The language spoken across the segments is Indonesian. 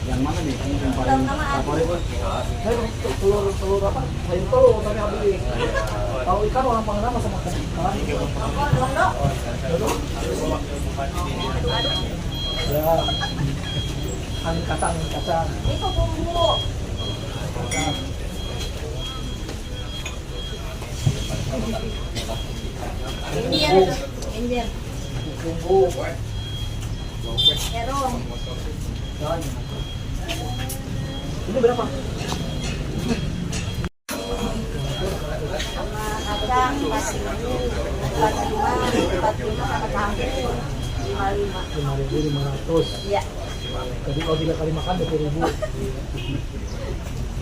Yang mana nih? Yang paling favorit bos? Telur apa? Sayur telur tapi habis. Kalau ikan orang Pangandaran masa makan ikan. Ya. Angin kacang. Itu bumbu. Indian. Bumbu. Terong. Ini berapa? Sama kacang 45 sama tahu 55. 5.500. Iya. Jadi kalau 3 kali makan 20.000.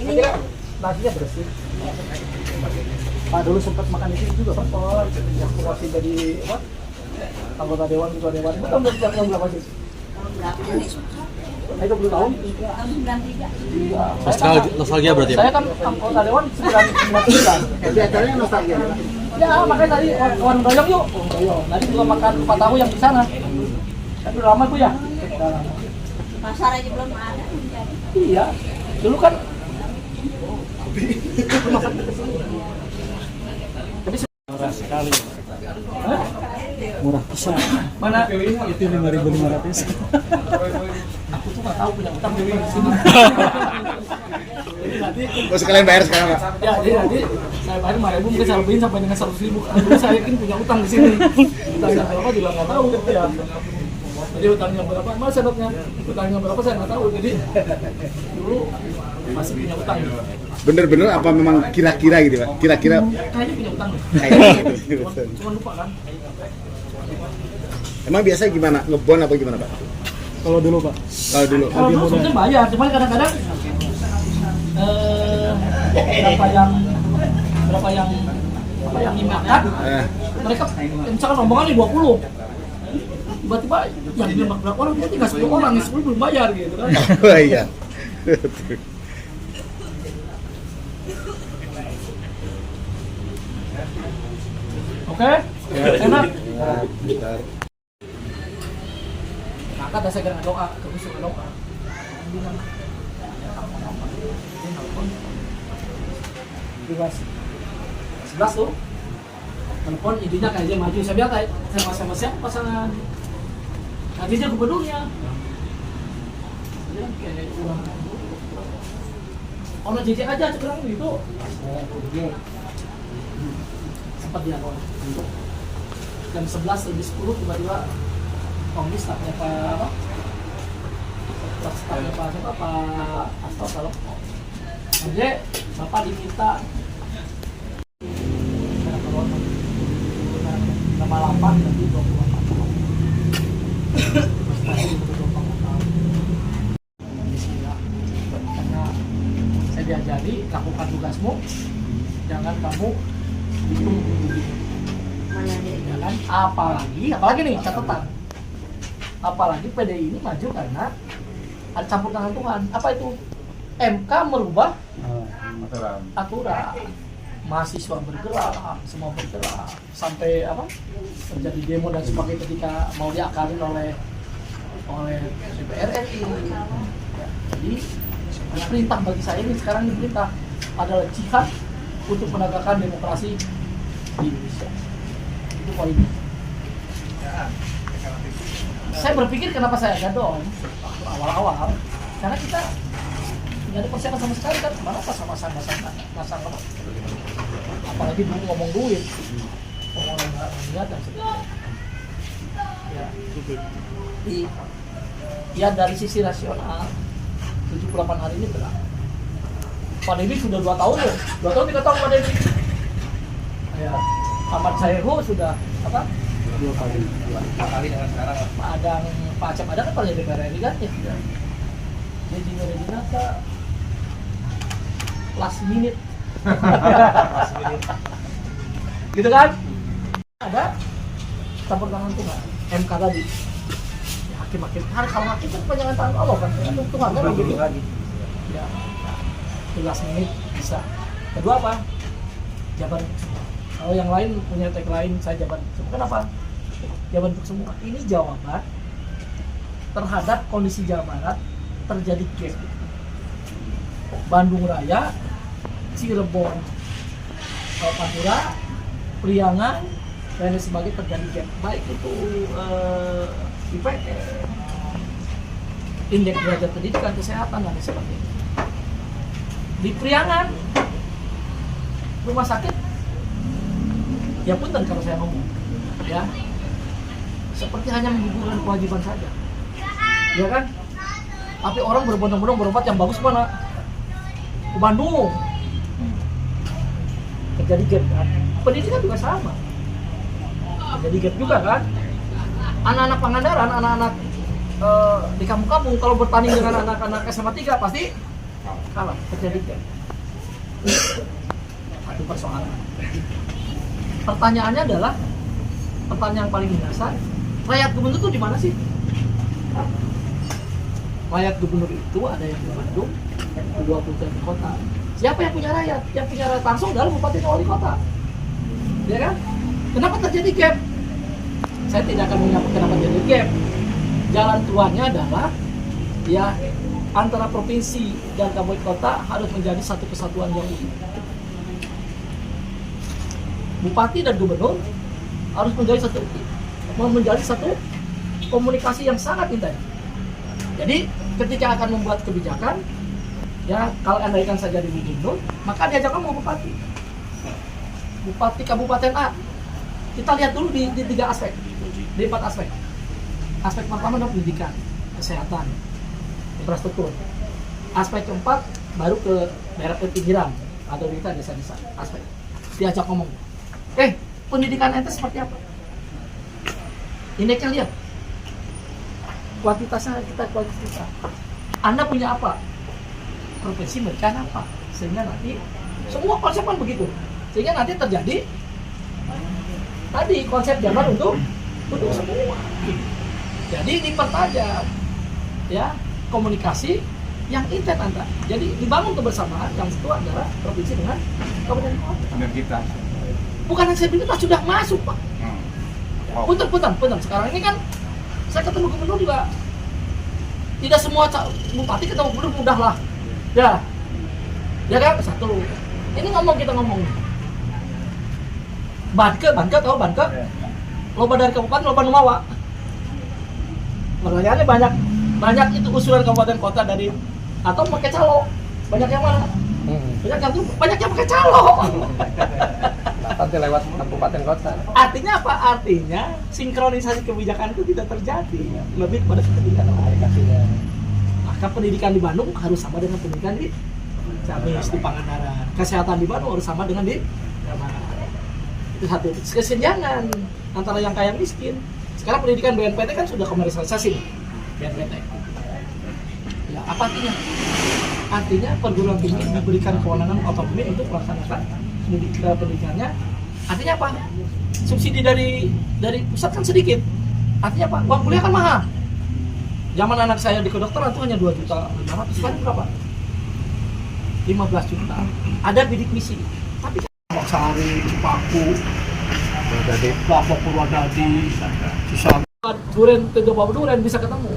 Ini Kira nasinya bersih. Pak dulu sempat makan di sini juga Pak. Waktu masih jadi apa? Anggota dewan, ketua dewan. Itu tahun berapa sih? tahun berapa ini? Saya 20 tahun. Tahun 93. Iya. Nostalgia berarti ya? Saya kan anggota dewan 99. Jadi acaranya nostalgia. Ya makanya tadi kawan Doyong yuk. Tadi juga makan kupat tahu yang di sana. Tapi udah lama Bu ya? Udah lama. Pasar aja belum ada. Iya. Dulu kan Murah sekali. Hah? Murah pisan. Mana? Itu 5.500. Aku tuh nggak tahu punya utang di sini. Jadi nanti Bos sekalian bayar sekarang Pak. ya jadi nanti saya bayar 5.000 mungkin saya lebihin sampai dengan 100.000. Dulu saya yakin punya utang di sini. Utangnya berapa juga nggak tahu ya. Jadi utangnya berapa? Mas notnya utangnya berapa saya nggak tahu. Jadi dulu masih punya utang. Bener-bener apa memang kira-kira gitu Pak? Kira-kira Kayaknya punya utang deh. kayaknya gitu. Cuma lupa kan. Emang biasa gimana? Ngebon apa gimana Pak? Kalau dulu Pak. Kalau dulu. Kalau dulu sebenarnya bayar, cuman kadang-kadang berapa yang dimakan, mereka misalkan rombongan nih 20, tiba-tiba yang dimakan berapa orang, dia tinggal 10 orang, 10 belum bayar gitu kan. Oh iya. Oke, enak. Bentar. Kakak dah saya kena doa, terus suka doa. Bebas. 11 tuh. Telepon ibunya kayak dia maju. Saya bilang kayak sama siapa pasangan. Nanti dia gubernurnya. Dia kayak uang. Oh, JJ aja sekarang gitu. Sempat dia kok. Jam 11 lebih 10 tiba-tiba Kongres stafnya Pak siapa Pak Astor kalau jadi Bapak diminta nama 8 nanti 28 tahun. Karena saya diajari lakukan tugasmu, jangan kamu bingung Mana dia? ya kan? Apalagi nih catatan. Apalagi PDI ini maju karena ada campur tangan Tuhan. Apa itu? MK merubah aturan. Mahasiswa bergerak, semua bergerak sampai apa? Terjadi demo dan sebagainya ketika mau diakalin oleh DPR RI. Ya, jadi perintah bagi saya ini sekarang ini perintah adalah jihad untuk menegakkan demokrasi di Indonesia. Itu poinnya. Saya berpikir kenapa saya gadong waktu awal-awal karena kita nggak ada persiapan sama sekali kan, mana pas masang apa, apalagi dulu ngomong duit, ngomong niat dan sebagainya. Ya dari sisi rasional 78 hari ini berat. Pandemi sudah 2 tahun loh, 2 tahun 3 tahun pandemi. Ya, Ahmad Sayhu sudah apa? 2 kali. 4 kali dengan sekarang. Pak Acep ada kan pada DPR RI kan ya? Jadi Regina ke last minute. Gitu kan? Ada campur tangan Tuhan. MK tadi. Ya, hakim kalau hakim itu kepanjangan tangan Allah kan? Tuhan kan begitu. Ya, last minute bisa. Kedua apa? Jabar untuk semua. Kalau yang lain punya tag lain, saya jabar untuk semua. Kenapa? Jawaban untuk semua ini jawaban terhadap kondisi Jawa Barat terjadi gap. Bandung Raya, Cirebon, Pantura, Priangan, dan lain sebagainya terjadi gap. Baik itu IPS, indeks derajat pendidikan, kesehatan, dan lain sebagainya. Di Priangan, rumah sakit, ya punten kalau saya ngomong, ya seperti hanya menggugurkan kewajiban saja, ya kan? Tapi orang berbondong-bondong berobat yang bagus mana? Ke Bandung. Terjadi gap kan? Pendidikan juga sama. Terjadi gap juga kan? Anak-anak Pangandaran, anak-anak di kampung-kampung kalau bertanding dengan anak-anak SMA 3 pasti kalah. Terjadi gap. Itu persoalan. Pertanyaannya adalah pertanyaan paling mendasar, rakyat gubernur itu di mana sih? Rakyat gubernur itu ada yang di Bandung, 20 di kota. Siapa yang punya rakyat? Yang punya rakyat langsung adalah bupati dan wali kota. Ya kan? Kenapa terjadi gap? Saya tidak akan menyebut kenapa terjadi gap. Jalan keluarnya adalah ya antara provinsi dan kabupaten kota harus menjadi satu kesatuan yang utuh. Bupati dan gubernur harus menjadi satu komunikasi yang sangat intens. Jadi ketika akan membuat kebijakan, ya kalau andaikan saja di gubernur, maka diajak ngomong bupati kabupaten A. Kita lihat dulu di 3 aspek, di 4 aspek. Aspek pertama adalah pendidikan, kesehatan, infrastruktur. Aspek keempat baru ke daerah pinggiran atau di desa-desa. Aspek diajak ngomong. Pendidikan ente seperti apa? Indeksnya lihat. Kuantitasnya kita kuantitas. Anda punya apa? Provinsi memberikan apa? Sehingga nanti semua konsep kan begitu. Sehingga nanti terjadi tadi konsep zaman untuk semua. Jadi dipertajam ya komunikasi yang intens antara. Jadi dibangun kebersamaan yang itu adalah provinsi dengan kabupaten kota. Dan kita. Bukan aksesibilitas sudah masuk Pak. Punten. Sekarang ini kan saya ketemu gubernur juga tidak semua bupati ketemu gubernur mudah lah. Ya kan satu. Ini kita ngomong. Banke tahu Banke? Loba dari kabupaten, loba Numawa. Pertanyaannya banyak itu usulan kabupaten kota dari atau pakai calo. Banyak yang mana? Banyak yang pakai calo. Nanti lewat kabupaten kota. Artinya apa? Artinya sinkronisasi kebijakan itu tidak terjadi. Lebih pada pendidikan aplikasinya. Maka pendidikan di Bandung harus sama dengan pendidikan di Ciamis, di Pangandaran. Kesehatan di Bandung harus sama dengan di Jakarta. Itu satu. Kesenjangan antara yang kaya miskin. Sekarang pendidikan BNPT kan sudah komersialisasi nih. BNPT. Ya, apa artinya? Artinya perguruan tinggi diberikan kewenangan otonomi untuk melaksanakan pendidikannya. Artinya apa? Subsidi dari pusat kan sedikit. Artinya apa? Uang kuliah kan mahal. Zaman anak saya di kedokteran itu hanya 2.500.000. Sekarang berapa? 15 juta. Ada bidik misi. Tapi Sari, Cipaku, Bapak Purwadadi, Cisaga, Duren, Tegabawa Duren bisa ketemu.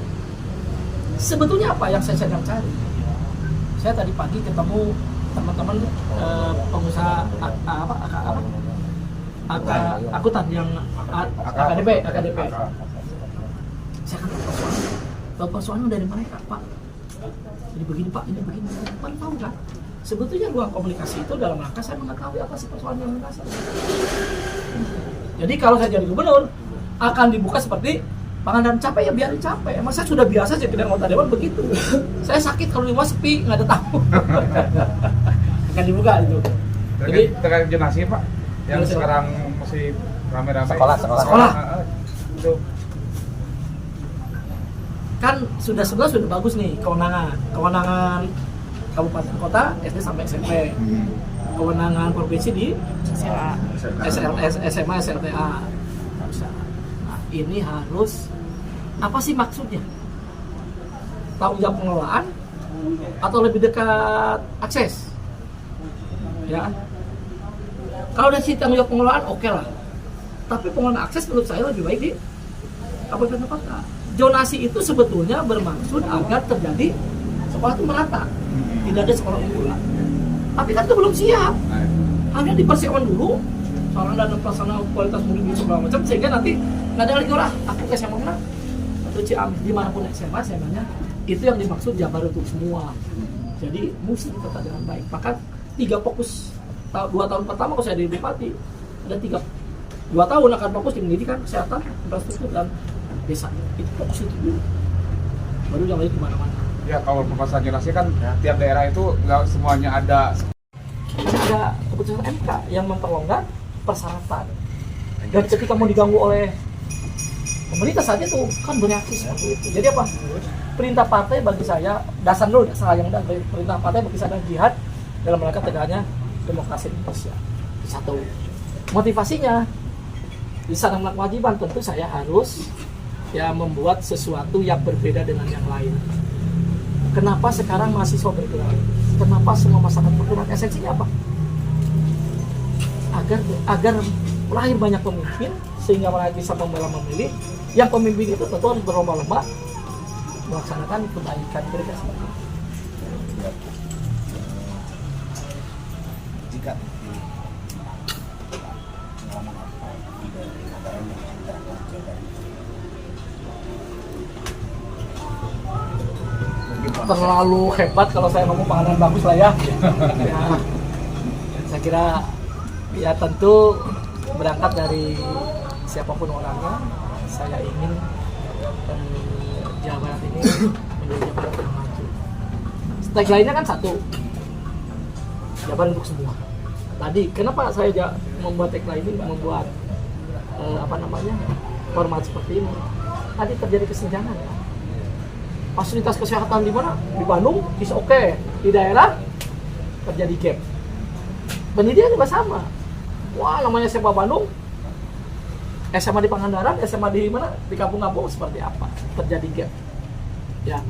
Sebetulnya apa yang saya sedang cari? Saya tadi pagi ketemu teman-teman pengusaha akuntan yang AKDP. Saya kan persoalannya dari mereka, Pak. Ini begini Pak, ini begini. Pak tahu kan? Sebetulnya ruang komunikasi itu dalam rangka saya mengetahui apa sih persoalan yang mendasar. Jadi kalau saya jadi gubernur akan dibuka seperti Pangandaran capek ya biarin capek. Emang saya sudah biasa jadi anggota dewan begitu. Saya sakit kalau di rumah sepi nggak ada tamu. Akan dibuka itu. Jadi terkait jonasi Pak yang sekarang masih rame-rame. Sekolah. Itu kan sudah bagus nih kewenangan kabupaten kota SD sampai SMP, kewenangan provinsi di SMA SLTA. Nah, ini harus apa sih maksudnya? Tanggung jawab pengelolaan atau lebih dekat akses? Ya, kalau dari tanggung jawab pengelolaan oke lah, tapi pengelolaan akses menurut saya lebih baik di kabupaten kota. zonasi itu sebetulnya bermaksud agar terjadi sekolah itu merata, tidak ada sekolah unggulan. Tapi kan itu belum siap, hanya dipersiapkan dulu sarana dan prasarana kualitas murid itu segala macam, sehingga nanti nggak ada lagi orang aku ke SMA mana atau Ciamis dimanapun SMA SMA-nya itu yang dimaksud Jabar untuk semua. Jadi mesti ditata dengan baik. Maka 3 fokus 2 tahun pertama kalau saya jadi bupati ada 2 tahun akan fokus di pendidikan, kesehatan, infrastruktur dan desa. Itu fokus itu dulu. Baru yang lain kemana-mana. Ya kalau pembahasan zonasi kan tiap daerah itu nggak semuanya ada. Ada keputusan MK yang memperlonggar persyaratan. Dan ketika mau diganggu oleh pemerintah saja tuh kan bereaksi seperti itu. Jadi apa? Perintah partai bagi saya, dasar yang perintah partai bagi saya adalah jihad dalam rangka tegaknya demokrasi Indonesia. Satu, motivasinya di sana kewajiban tentu saya harus ya membuat sesuatu yang berbeda dengan yang lain. Kenapa sekarang mahasiswa bergerak? Kenapa semua masyarakat bergerak? Esensinya apa? Agar lahir banyak pemimpin sehingga mereka bisa memilih. Yang pemimpin itu tentu harus berlomba-lomba melaksanakan kebaikan mereka sendiri. Jika terlalu hebat kalau saya ngomong panganan bagus lah ya. Ya, saya kira ya tentu berangkat dari siapapun orangnya, saya ingin Jawa Barat ini menjadi Jawa Barat yang maju. Tagline-nya kan satu, Jawa Barat untuk semua. Tadi kenapa saya membuat tagline ini, membuat format seperti ini? Tadi terjadi kesenjangan ya. Fasilitas kesehatan di mana? Di Bandung is oke, di daerah terjadi gap. Pendidikan juga sama. Wah, namanya SMA Bandung, SMA di Pangandaran, SMA di mana? Di kampung-kampung seperti apa? Terjadi gap. Ya.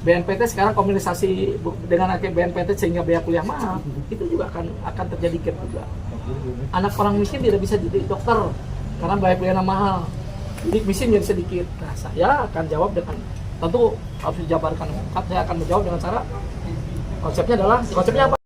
BNPT sekarang komunikasi dengan BNPT sehingga biaya kuliah mahal, itu juga akan terjadi gap juga. Anak orang miskin tidak bisa jadi dokter karena biaya kuliah mahal. Jadi miskin jadi sedikit. Nah, saya akan jawab dengan tentu harus dijabarkan. Saya akan menjawab dengan cara konsepnya apa?